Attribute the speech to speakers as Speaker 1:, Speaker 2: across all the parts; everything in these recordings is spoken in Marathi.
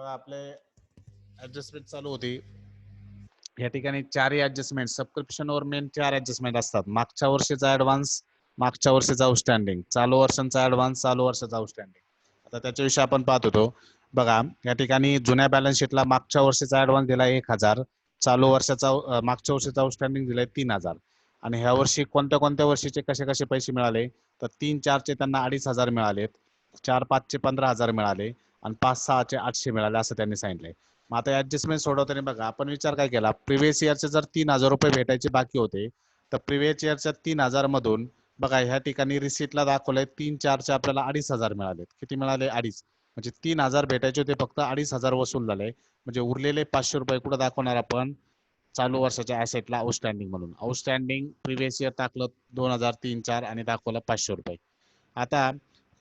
Speaker 1: बघा आपले ऍडजस्टमेंट चालू होती. या ठिकाणी चारही ऍडजस्टमेंट सबस्क्रिप्शनवर मेन 4 ऍडजस्टमेंट असतात. मागच्या वर्षीचा ऍडव्हान्स, मागच्या वर्षीचा आउटस्टँडिंग, चालू वर्षांचा ऍडव्हान्स, चालू वर्षाचा आउटस्टँडिंग. आता त्याच्याविषयी आपण पाहत होतो. बघा या ठिकाणी जुन्या बॅलन्स शीटला मागच्या वर्षीचा ऍडव्हान्स दिला 1000, चालू वर्षाचा मागच्या वर्षीचा आउटस्टँडिंग दिलाय 3000. आणि ह्या वर्षी कोणत्या कोणत्या वर्षीचे कसे कसे पैसे मिळाले तर 3, 4चे त्यांना 2500 मिळालेत, 4, 5चे 15,000 मिळाले आणि 5, 6चे 800 मिळाले असं त्यांनी सांगितलंय. मग आता ऍडजस्टमेंट सोडवताना बघा आपण विचार काय केला, प्रिव्हियस इयरचे जर 3000 रुपये भेटायचे बाकी होते तर प्रिव्हियस इयरच्या 3000 मधून बघा ह्या ठिकाणी रिसिटला दाखवलंय 3, 4चे आपल्याला 2500 मिळाले. किती मिळाले? 2.5. म्हणजे 3000 भेटायचे होते, फक्त 2500 वसूल झाले. म्हणजे उरलेले 500 रुपये कुठे दाखवणार आपण? चालू वर्षाच्या ऍसेटला आउटस्टँडिंग म्हणून. आउटस्टँडिंग प्रिव्हियस इयर टाकलं 2000, 3, 4 आणि दाखवलं 500 रुपये. आता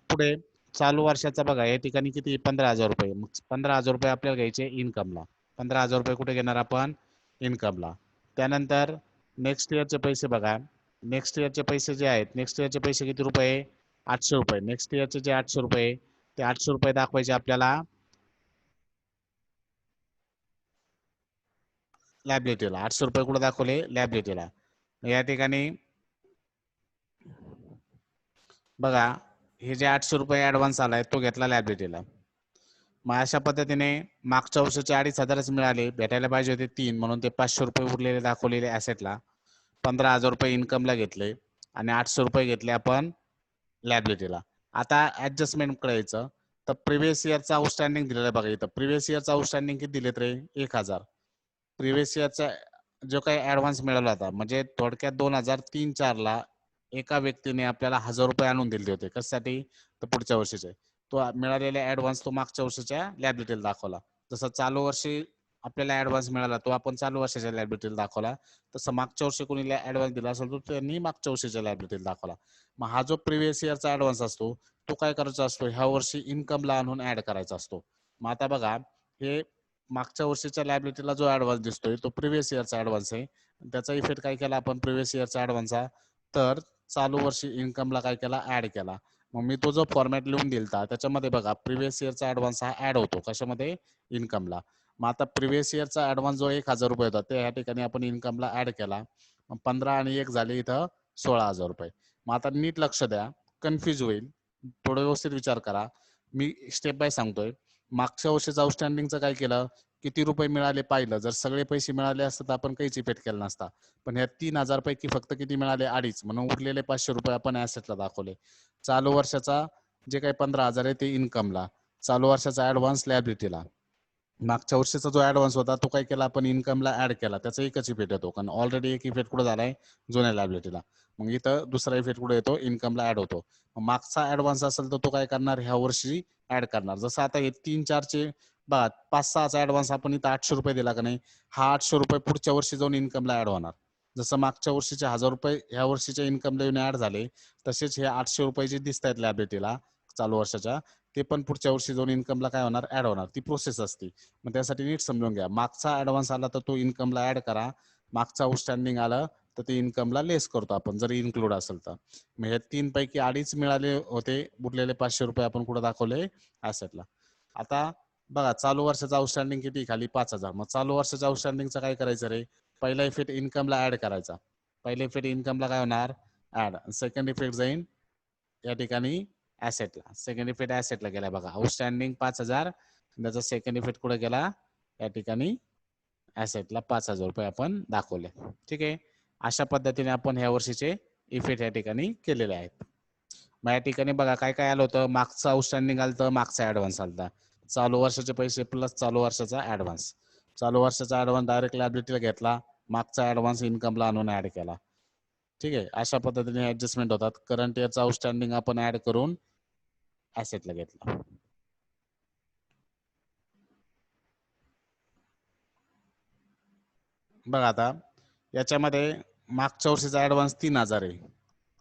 Speaker 1: पुढे चालू वर्षाचा बघा या ठिकाणी किती? 15,000 रुपये. मग 15,000 रुपये आपल्याला घ्यायचे इन्कमला. 15,000 रुपये कुठे घेणार आपण? इन्कमला. त्यानंतर नेक्स्ट इयरचे पैसे बघा. नेक्स्ट इयरचे पैसे जे आहेत, नेक्स्ट इयरचे पैसे किती रुपये? 800 रुपये. नेक्स्ट इयरचे जे 800 रुपये, ते 800 रुपये दाखवायचे आपल्याला लॅबिलिटीला. 800 रुपये कुठे दाखवले? लॅबिलिटीला. या ठिकाणी बघा हे जे 800 रुपये ऍडव्हान्स आलाय तो घेतला लॅबिलिटीला. मग अशा पद्धतीने मागच्या वर्षाचे 2500च मिळाले, भेटायला पाहिजे होते 3, म्हणून ते 500 रुपये उरलेले दाखवलेले ऍसेटला. 15,000 रुपये इन्कमला घेतले आणि 800 रुपये घेतले आपण लॅबिलिटीला. आता ऍडजस्टमेंट करायचं तर प्रिव्हियस इयरचा आउटस्टँडिंग दिलेलं आहे बघा इथं. प्रिव्हियस इयरचा आउटस्टँडिंग किती दिलेत रे? 1000. प्रिव्हियस इयरचा जो काही ऍडव्हान्स मिळाला होता म्हणजे थोडक्यात 2003-4 ला एका व्यक्तीने आपल्याला 1000 रुपये आणून दिले होते. कशासाठी? तर पुढच्या वर्षीचे. तो मिळालेला ऍडव्हान्स तो मागच्या वर्षाच्या लॅबिलिटीला दाखवला. जसं चालू वर्षी आपल्याला ऍडव्हान्स मिळाला तो आपण चालू वर्षाच्या लॅबिलिटीला दाखवला. तसं मागच्या वर्षी कोणी ऍडव्हान्स दिला असेल तर त्यांनी मागच्या वर्षीच्या लॅबिलिटीला दाखवला. मग हा जो प्रिव्हियस इयरचा ऍडव्हान्स असतो तो काय करायचा असतो? ह्या वर्षी इन्कमला आणून ऍड करायचा असतो. मग आता बघा हे मागच्या वर्षीच्या लॅबिलिटीला जो ऍडव्हान्स दिसतोय तो प्रिव्हियस इयरचा ऍडव्हान्स आहे. त्याचा इफेक्ट काय केला आपण प्रिव्हियस इयरचा ऍडव्हान्सचा? तर चालू वर्षी इन्कमला काय केला? ऍड केला. मग मी तो जो फॉर्मॅट लिहून दिलता त्याच्यामध्ये बघा प्रिव्हियस इयरचा ऍडव्हान्स हा ऍड होतो. कशामध्ये? इन्कमला. मग आता प्रिव्हियस इयरचा ऍडव्हान्स जो 1000 रुपये होता ते या ठिकाणी आपण इन्कमला ऍड केला. मग 15 आणि 1 झाले इथं 16,000 रुपये. मग आता नीट लक्ष द्या, कन्फ्युज होईल, थोडं व्यवस्थित विचार करा. मी स्टेप बाय सांगतोय. मागच्या वर्षीचं आउटस्टँडिंगचं काय केलं? किती रुपये मिळाले पाहिलं. जर सगळे पैसे मिळाले असतात तर आपण काहीच इफेक्ट केला नसता. पण ह्या 3000 पैकी फक्त किती मिळाले? 2.5. म्हणून उरलेले 500 रुपये आपण ऍसेटला दाखवले. चालू वर्षाचा जे काही 15,000 आहे ते इन्कमला, चालू वर्षाचा ऍडव्हान्स लॅबिलिटीला. मागच्या वर्षीचा जो ऍडव्हान्स होता तो काय केला आपण? इन्कमला ऍड केला. त्याचा एकच इफेक्ट येतो कारण ऑलरेडी एक इफेक्ट कुठे झालाय? जुन्या लॅबिलिटीला. मग इथं दुसरा इफेक्ट कुठे येतो? इन्कमला ऍड होतो. मागचा ऍडव्हान्स असेल तर तो काय करणार? ह्या वर्षी ऍड करणार. जसं आता हे 3, 4चे 5, 6चा ऍडव्हान्स आपण इथं 800 रुपये दिला का नाही, हा 800 रुपये पुढच्या वर्षी जाऊन इन्कमला ऍड होणार. जसं मागच्या वर्षीचे 1000 रुपये ह्या वर्षीच्या इन्कमला येऊन ऍड झाले, तसेच हे 800 रुपये जे दिसत आहेत लॅबिलिटीला चालू वर्षाच्या, ते पण पुढच्या वर्षी जाऊन इन्कमला काय होणार? ऍड होणार. ती प्रोसेस असते. मग त्यासाठी नीट समजून घ्या. मागचा ऍडव्हान्स आला तर तो इन्कमला ऍड करा. मागचा आउटस्टँडिंग आला तर ते इन्कमला लेस करतो आपण जर इन्क्लूड असेल तर. मग हे 3 पैकी 2.5 मिळाले होते. उरलेले 500 रुपये आपण कुठे दाखवले? ऍसेटला. आता बघा चालू वर्षाचा आउटस्टँडिंग किती? खाली 5000. मग चालू वर्षाच्या आउटस्टँडिंगचं काय करायचं रे? पहिला इफेक्ट इन्कमला ऍड करायचा. पहिला इफेक्ट इन्कमला काय होणार? ऍड. सेकंड इफेक्ट जाईल या ठिकाणी ऍसेटला. सेकंड इफेक्ट ऍसेटला गेला बघा. आउटस्टँडिंग 5000, त्याचा सेकंड इफेक्ट कुठे गेला? या ठिकाणी ऍसेटला 5000 रुपये आपण दाखवले. ठीक आहे. अशा पद्धतीने आपण ह्या वर्षीचे इफेक्ट या ठिकाणी केलेले आहेत. मग या ठिकाणी बघा काय काय आलं होतं? मागचं आउटस्टँडिंग आलं तर मागचा ऍडव्हान्स आलता. चालू वर्षाचे पैसे प्लस चालू वर्षाचा ऍडव्हान्स. चालू वर्षाचा ऍडव्हान्स डायरेक्ट लॅबिलिटीला घेतला. मागचा ऍडव्हान्स इन्कमला आणून ऍड केला. ठीक आहे. अशा पद्धतीने ऍडजस्टमेंट होतात. करंट इयरचा आउटस्टँडिंग आपण ऍड करून ऍसेटला घेतला. बघा आता याच्यामध्ये मागच्या वर्षीचा ऍडव्हान्स 3000 आहे,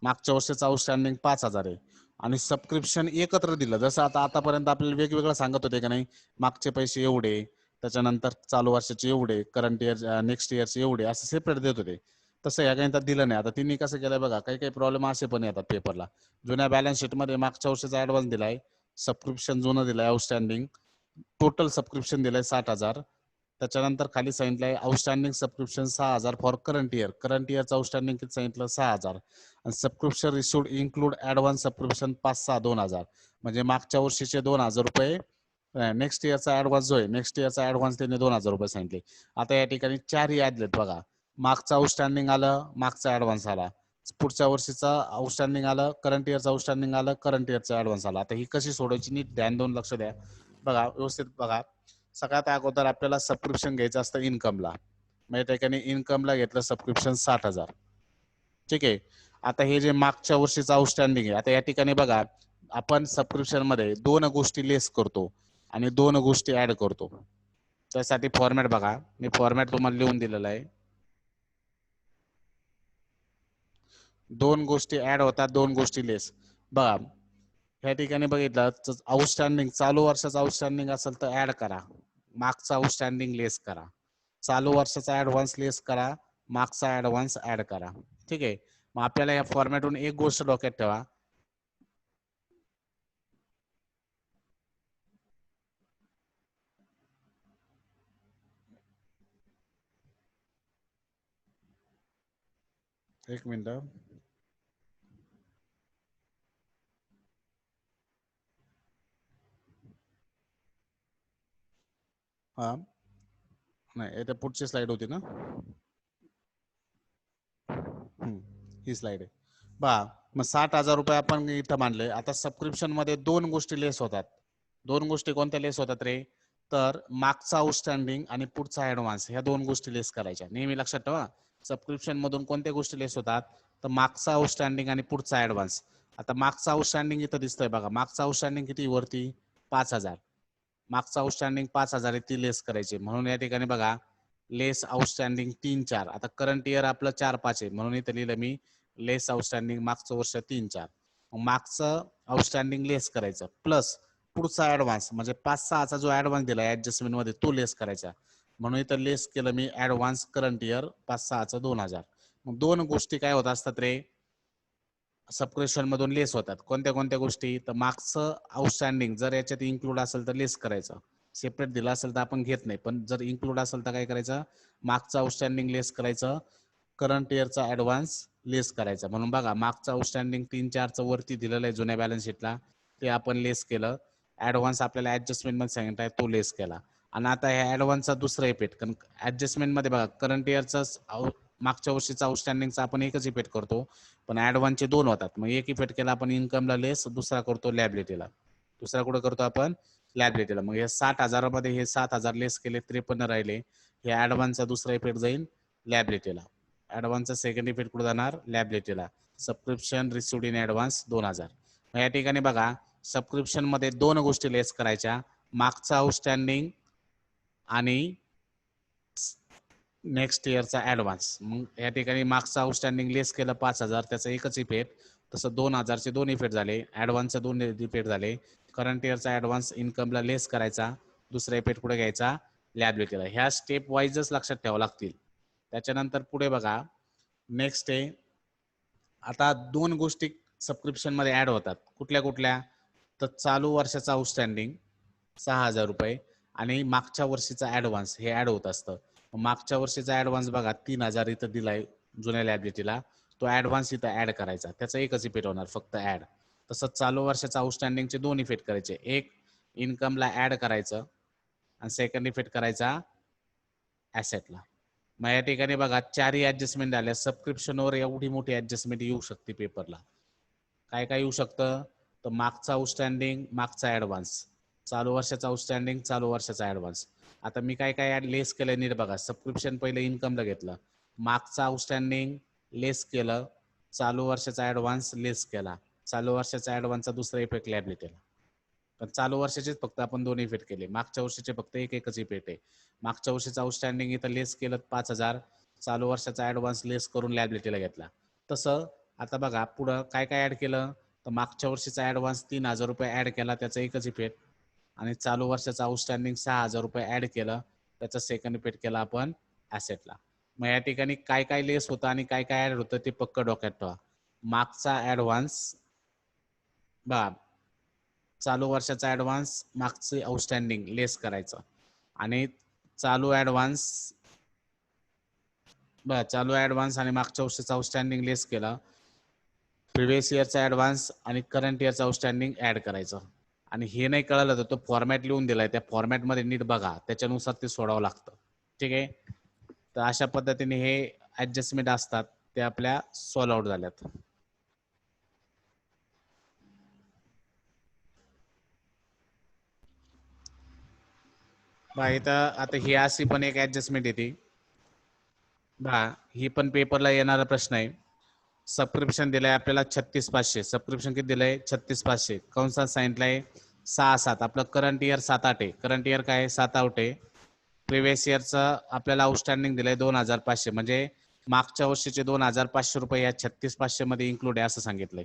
Speaker 1: मागच्या वर्षीचा आउटस्टँडिंग 5000 आहे आणि सबस्क्रिप्शन एकत्र दिलं. जसं आता आतापर्यंत आपल्याला वेगवेगळं सांगत होते का नाही, मागचे पैसे एवढे, त्याच्यानंतर चालू वर्षाचे एवढे, करंट इयर नेक्स्ट इयरचे एवढे, असं सेपरेट देत होते. तसं या गणितात दिलं नाही. आता तिने कसं केलंय बघा, काही काही प्रॉब्लेम असे पण येतात पेपरला. जुन्या बॅलन्स शीटमध्ये मागच्या वर्षीचा ऍडव्हान्स दिलाय, सबस्क्रिप्शन जुनं दिलाय आउटस्टँडिंग, टोटल सबस्क्रिप्शन दिलंय 60,000. त्याच्यानंतर खाली सांगितलंय outstanding subscription 6,000 for current year. Current इयरचं आउटस्टँडिंग किती सांगितलं 6,000. आणि subscription received include advance subscription 5-6 2,000. म्हणजे मागच्या वर्षीचे 2,000 रुपये. नेक्स्ट इयरचा ऍडव्हान्स जो आहे नेक्स्ट इयरचा ऍडव्हान्स त्यांनी 2,000 रुपये सांगितले. आता या ठिकाणी 4 याद बघा. मागचा आउटस्टँडिंग आलं, मागचा ऍडव्हान्स आला. पुढच्या वर्षीचा आउटस्टँडिंग आलं, करंट इयरचा आउटस्टँडिंग आलं, करंट इयरचा ऍडव्हान्स आला. आता ही कशी सोडायची नीट ध्यान देऊन लक्ष द्या. बघा व्यवस्थित बघा. सगळ्यात अगोदर आपल्याला सबस्क्रिप्शन घ्यायचं असतं इन्कमला. मग या ठिकाणी इन्कमला घेतलं सबस्क्रिप्शन 60,000. ठीक आहे. आता हे जे मागच्या वर्षीचं आउटस्टँडिंग आहे, आता या ठिकाणी बघा आपण सबस्क्रिप्शन मध्ये 2 गोष्टी लेस करतो आणि 2 गोष्टी ऍड करतो. त्यासाठी फॉर्मॅट बघा, मी फॉर्मॅट तुम्हाला लिहून दिलेला आहे. 2 गोष्टी ऍड होतात, 2 गोष्टी लेस. बघा या ठिकाणी बघितलं आउटस्टँडिंग चालू वर्षाचं आउटस्टँडिंग असेल तर ऍड करा, मागचा आउटस्टँडिंग लेस करा. चालू वर्षाचा ऍडव्हान्स लेस करा, मागचा ऍडव्हान्स ऍड करा. ठीक आहे. मग आपल्याला या फॉर्मॅटवरून एक गोष्ट डोक्यात ठेवा. एक मिनिट. हा नाही, याच्या पुढची स्लाइड होती ना. ही स्लाइड आहे. बा मग 60,000 रुपये आपण इथं मानले. आता सबस्क्रिप्शन मध्ये 2 गोष्टी लेस होतात. 2 गोष्टी कोणत्या लेस होतात रे? तर मागचा आउटस्टँडिंग आणि पुढचा ऍडव्हान्स, ह्या 2 गोष्टी लेस करायच्या. नेहमी लक्षात ठेवा. सबस्क्रिप्शन मधून कोणत्या गोष्टी लेस होतात? तर मागचा आउटस्टँडिंग आणि पुढचा ऍडव्हान्स. आता मागचा आउटस्टँडिंग इथं दिसतोय बघा. मागचा आउटस्टँडिंग किती वरती 5,000. मागचा आउटस्टँडिंग 5,000 आहे, ती लेस करायची. म्हणून या ठिकाणी बघा लेस आउटस्टँडिंग 3-4. आता करंट इयर आपलं 4-5 आहे, म्हणून इथं लिहिलं मी लेस आउटस्टँडिंग मागचं वर्ष 3-4. मागचं आउटस्टँडिंग लेस करायचं प्लस पुढचा ऍडव्हान्स म्हणजे 5-6चा जो ऍडव्हान्स दिला ऍडजस्टमेंट मध्ये तो लेस करायचा. म्हणून इथं लेस केलं मी ऍडव्हान्स करंट इयर 5-6चं 2,000. मग 2 गोष्टी काय होत असतात रे सबस्क्रिप्शन मधून लेस होतात. कोणत्या कोणत्या गोष्टी? तर मागचं आउटस्टँडिंग जर याच्यात इन्क्लूड असेल तर लेस करायचं. सेपरेट दिला असेल तर आपण घेत नाही, पण जर इन्क्लूड असेल तर काय करायचं? मागचं आउटस्टँडिंग लेस करायचं, करंट इयरचा ऍडव्हान्स लेस करायचा. म्हणून बघा मागचं आउटस्टँडिंग 3-4चं वरती दिलेलं आहे जुन्या बॅलन्स शीटला, ते आपण लेस केलं. ऍडव्हान्स आपल्याला ऍडजस्टमेंट मध्ये सांगितलं आहे, तो लेस केला. आणि आता ह्या ऍडव्हान्सचा दुसरा इफेक्ट, कारण ऍडजस्टमेंट मध्ये बघा करंट इयरचा मागच्या वर्षीचा आउटस्टँडिंगचा आपण एकच इफेक्ट करतो, पण ऍडव्हान्सचे 2 होतात. मग एक इफेक्ट केला आपण इन्कमला लेस, दुसरा करतो लॅबिलिटीला. दुसरा कुठं करतो आपण? लॅबिलिटीला. मग हे 60,000 मध्ये हे 7,000 लेस केले, 53 राहिले. हे ऍडव्हान्सचा दुसरा इफेक्ट जाईल लॅबिलिटीला. ऍडव्हान्सचा सेकंड इफेक्ट कुठे जाणार? लॅबिलिटीला. Subscription received in advance 2,000. या ठिकाणी बघा सबस्क्रिप्शन मध्ये 2 गोष्टी लेस करायच्या, मागचा आउटस्टँडिंग आणि नेक्स्ट इयरचा ऍडव्हान्स. मग या ठिकाणी मागचा आउटस्टँडिंग लेस केलं 5,000, त्याचा एकच इफेक्ट. तसं 2,000चे 2 इफेक्ट झाले, ऍडव्हान्सचे 2 इफेक्ट झाले. करंट इयरचा ऍडव्हान्स इन्कमला लेस करायचा, दुसरा इफेक्ट कुठे घ्यायचा? लॅबिलिटीला. ह्या स्टेप वाईजच लक्षात ठेवावं लागतील. त्याच्यानंतर पुढे बघा नेक्स्ट आहे. आता 2 गोष्टी सबस्क्रिप्शन मध्ये ऍड होतात. कुठल्या कुठल्या? तर चालू वर्षाचा आउटस्टँडिंग 6,000 रुपये आणि मागच्या वर्षीचा ऍडव्हान्स हे ऍड होत असतं. मागच्या वर्षीचा ऍडव्हान्स बघा 3,000 इथं दिलाय जुन्या लॅबिलिटीला, तो ऍडव्हान्स इथं ऍड करायचा. त्याचा एकच इफेक्ट होणार, फक्त ऍड. तसंच चालू वर्षाचा आउटस्टँडिंगचे 2 इफेक्ट करायचे. एक इन्कमला ऍड करायचं आणि सेकंड इफेक्ट करायचा ऍसेटला. मग या ठिकाणी बघा 4ही ऍडजस्टमेंट झाल्या. सबस्क्रिप्शनवर एवढी मोठी ऍडजस्टमेंट येऊ शकते पेपरला. काय काय येऊ शकतं? तर मागचा आउटस्टँडिंग, मागचा ऍडव्हान्स, चालू वर्षाचा आउटस्टँडिंग, चालू वर्षाचा ऍडव्हान्स. आता मी काय काय लेस केलं नीट बघा. सबस्क्रिप्शन पहिले इन्कमला घेतलं, मागचा आउटस्टँडिंग लेस केलं, चालू वर्षाचा ऍडव्हान्स लेस केला, चालू वर्षाचा ऍडव्हान्सचा दुसरा इफेक्ट लॅबिलिटीला. पण चालू वर्षाचेच फक्त आपण 2 इफेक्ट केले, मागच्या वर्षाचे फक्त एकच इफेक्ट आहे. मागच्या वर्षाचं आउटस्टँडिंग इथं लेस केलं 5,000, चालू वर्षाचा ऍडव्हान्स लेस करून लॅबिलिटीला घेतला. तसं आता बघा पुढं काय काय ऍड केलं? तर मागच्या वर्षीचा ऍडव्हान्स 3,000 रुपये ऍड केला, त्याचा एकच इफेक्ट. आणि चालू वर्षाचा आउटस्टँडिंग 6,000 रुपये ऍड केलं, त्याचा सेकंड इफेक्ट केला आपण ऍसेटला. मग या ठिकाणी काय काय लेस होतं आणि काय काय ऍड होतं ते पक्क डोक्यात ठेवा. मागचा ऍडव्हान्स बघा चालू वर्षाचा ऍडव्हान्स मागचे आउटस्टँडिंग लेस करायचं आणि चालू ऍडव्हान्स चालू ऍडव्हान्स आणि मागच्या वर्षाचा आउटस्टँडिंग लेस केला, प्रिव्हियस इयरचा ऍडव्हान्स आणि करंट इयरचा आउटस्टँडिंग ऍड करायचं. आणि हे नाही कळलं तर तो फॉर्मॅट लिहून दिलाय, त्या फॉर्मॅटमध्ये नीट बघा, त्याच्यानुसार ते सोडावं लागतं. ठीक आहे. तर अशा पद्धतीने हे ऍडजस्टमेंट असतात ते आपल्या सॉल्व आउट झाल्यात. इथं आता ही अशी पण एक ऍडजस्टमेंट येते ही पण पेपरला येणारा प्रश्न आहे. सबस्क्रिप्शन दिलंय आपल्याला 36,500. सबस्क्रिप्शन किती दिलंय? 36,500. कंसात सांगितलंय 6-7. आपलं करंट इयर 7-8 आहे. करंट इयर काय 7-8 आहे. प्रिव्हियस इयरचं आपल्याला आउटस्टँडिंग दिलंय 2,500, म्हणजे मागच्या वर्षीचे 2,500 रुपये या 36,500 मध्ये इन्क्लूड आहे असं सांगितलंय.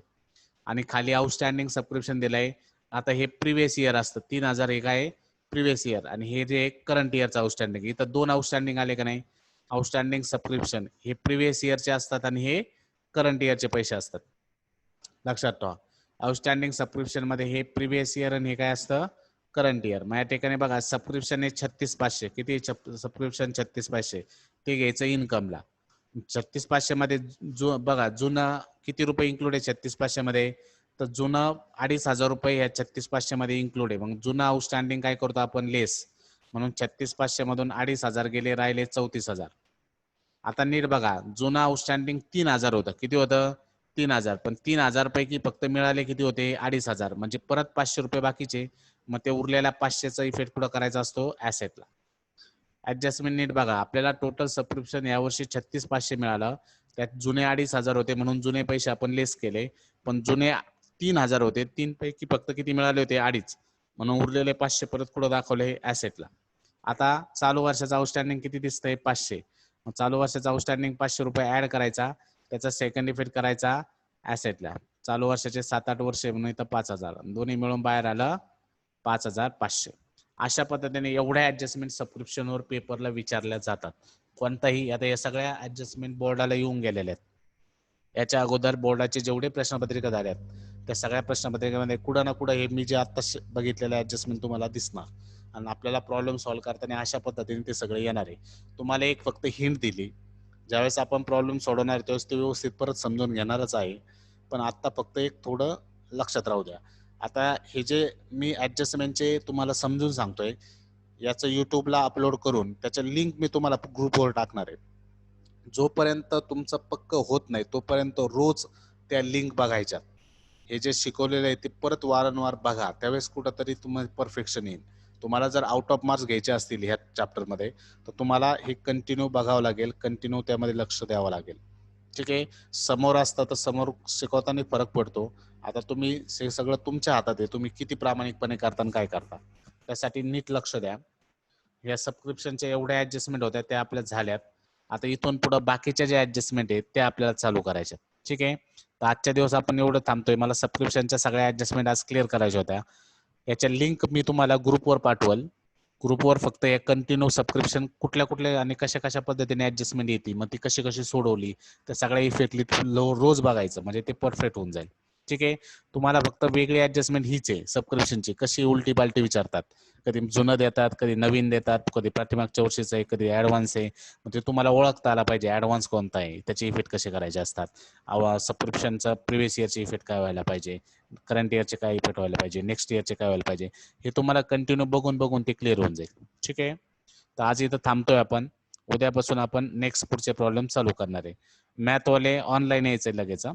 Speaker 1: आणि खाली आउटस्टँडिंग सबस्क्रिप्शन दिलंय. आता हे प्रिव्हियस इयर असतं 3,000 एक आहे प्रिव्हियस इयर, आणि हे जे करंट इयरचं आउटस्टँडिंग, इथं 2 आउटस्टँडिंग आले का नाही? आउटस्टँडिंग सबस्क्रिप्शन हे प्रिव्हियस इयरचे असतात आणि हे करंट इयरचे पैसे असतात. लक्षात ठेवा, आउटस्टँडिंग सबस्क्रिप्शन मध्ये हे प्रिव्हियस इयर आणि हे काय असतं? Current year. माझ्या ठिकाणी बघा सबस्क्रिप्शन आहे 36,500. किती सबस्क्रिप्शन? 36,500. ते घ्यायचं इन्कमला. 36,500 मध्ये बघा जुनं किती रुपये इन्क्लूड आहे 36,500 मध्ये? तर जुनं 2,500 रुपये या 36,500 मध्ये इन्क्लूड आहे. मग जुनं आउटस्टँडिंग काय करतो आपण? लेस. म्हणून 36,500 मधून 2,500 गेले, राहिले 34,000. आता नीट बघा, जुनं आउटस्टँडिंग 3,000 होतं. किती होतं? 3,000. पण 3,000 पैकी फक्त मिळाले किती होते? 2,500. म्हणजे परत 500 रुपये बाकीचे. मग ते उरलेल्या 500चा इफेक्ट कुठं करायचा असतो? ऍसेटला. ऍडजस्टमेंट नीट बघा, आपल्याला टोटल सबस्क्रिप्शन यावर्षी 36,500 मिळालं. त्यात जुने 2,500 होते म्हणून जुने पैसे आपण लेस केले. पण जुने 3,000 होते, 3 पैकी फक्त किती मिळाले होते? 2,500. म्हणून उरलेले 500 परत कुठं दाखवले? ऍसेटला. आता चालू वर्षाचा आउटस्टँडिंग किती दिसतंय? 500. मग चालू वर्षाचा आउटस्टँडिंग 500 रुपये ऍड करायचा, त्याचा सेकंड इफेक्ट करायचा ऍसेटला. चालू वर्षाचे 7-8 वर्ष म्हणून इथं 5,000, दोन्ही मिळून बाहेर आलं 5,500. अशा पद्धतीने एवढ्या ऍडजस्टमेंट सबस्क्रिप्शनवर पेपरला विचारल्या जातात. कोणताही, आता या सगळ्या ऍडजस्टमेंट बोर्डाला येऊन गेलेल्या आहेत. याच्या अगोदर बोर्डाचे जेवढे प्रश्नपत्रिका झाल्यात त्या सगळ्या प्रश्नपत्रिकेमध्ये कुठं ना कुठं हे मी जे आता बघितलेलं ऍडजस्टमेंट तुम्हाला दिसणार. आणि आपल्याला प्रॉब्लेम सॉल्व्ह करताना अशा पद्धतीने ते सगळे येणार आहे. तुम्हाला एक फक्त हिंट दिली, ज्यावेळेस आपण प्रॉब्लेम सोडवणार त्यावेळेस ते व्यवस्थित परत समजून घेणारच आहे. पण आता फक्त एक थोडं लक्षात राहू द्या. आता हे जे मी ऍडजस्टमेंटचे तुम्हाला समजून सांगतोय, याचं युट्यूबला अपलोड करून त्याच्या लिंक मी तुम्हाला ग्रुपवर टाकणार आहे. जोपर्यंत तुमचं पक्क होत नाही तोपर्यंत रोज त्या लिंक बघायच्या. हे जे शिकवलेलं आहे ते परत वारंवार बघा, त्यावेळेस कुठंतरी तुम्हाला परफेक्शन येईल. तुम्हाला जर आउट ऑफ मार्क्स घ्यायचे असतील ह्या चॅप्टरमध्ये तर तुम्हाला हे कंटिन्यू बघावं लागेल, कंटिन्यू त्यामध्ये लक्ष द्यावं लागेल. ठीक आहे. समोर असतं तर समोर शिकवताना फरक पडतो. आता तुम्ही हे सगळं तुमच्या हातात आहे, तुम्ही किती प्रामाणिकपणे करता आणि काय करता, त्यासाठी नीट लक्ष द्या. या सबस्क्रिप्शनच्या एवढ्या ऍडजस्टमेंट होत्या त्या आपल्या झाल्यात. आता इथून पुढे बाकीच्या ज्या ऍडजस्टमेंट आहेत त्या आपल्याला चालू करायच्या. ठीक आहे. तर आजच्या दिवस आपण एवढं थांबतोय. मला सबस्क्रिप्शनच्या सगळ्या ऍडजस्टमेंट आज क्लिअर करायच्या होत्या. याच्या लिंक मी तुम्हाला ग्रुपवर पाठवल. ग्रुपवर फक्त एक कंटिन्यू सबस्क्रिप्शन कुठल्या कुठल्या आणि कशा कशा पद्धतीने ऍडजस्टमेंट येते, मग ती कशी कशी सोडवली, त्या सगळ्या इफेक्टली रोज बघायचं, म्हणजे ते परफेक्ट होऊन जाईल. ठीक आहे. तुम्हाला फक्त वेगळी ऍडजस्टमेंट हीच आहे सबस्क्रिप्शनची. कशी उलटी पालटी विचारतात, कधी जुनं देतात, कधी नवीन देतात, कधी पाठीमागच्या वर्षीचं आहे, कधी ऍडव्हान्स आहे. म्हणजे तुम्हाला ओळखता आला पाहिजे ऍडव्हान्स कोणता आहे, त्याचे इफेक्ट कसे करायचे असतात, सबस्क्रिप्शनचा प्रिव्हियस इयरचे इफेक्ट काय व्हायला पाहिजे, करंट इयरचे काय इफेक्ट व्हायला पाहिजे, नेक्स्ट इयरचे काय व्हायला पाहिजे, हे तुम्हाला कंटिन्यू बघून बघून ते क्लिअर होऊन जाईल. ठीक आहे. तर आज इथं थांबतोय आपण. उद्यापासून आपण नेक्स्ट पुढचे प्रॉब्लेम चालू करणार आहे. मॅथवाले ऑनलाईन यायचे लगेच.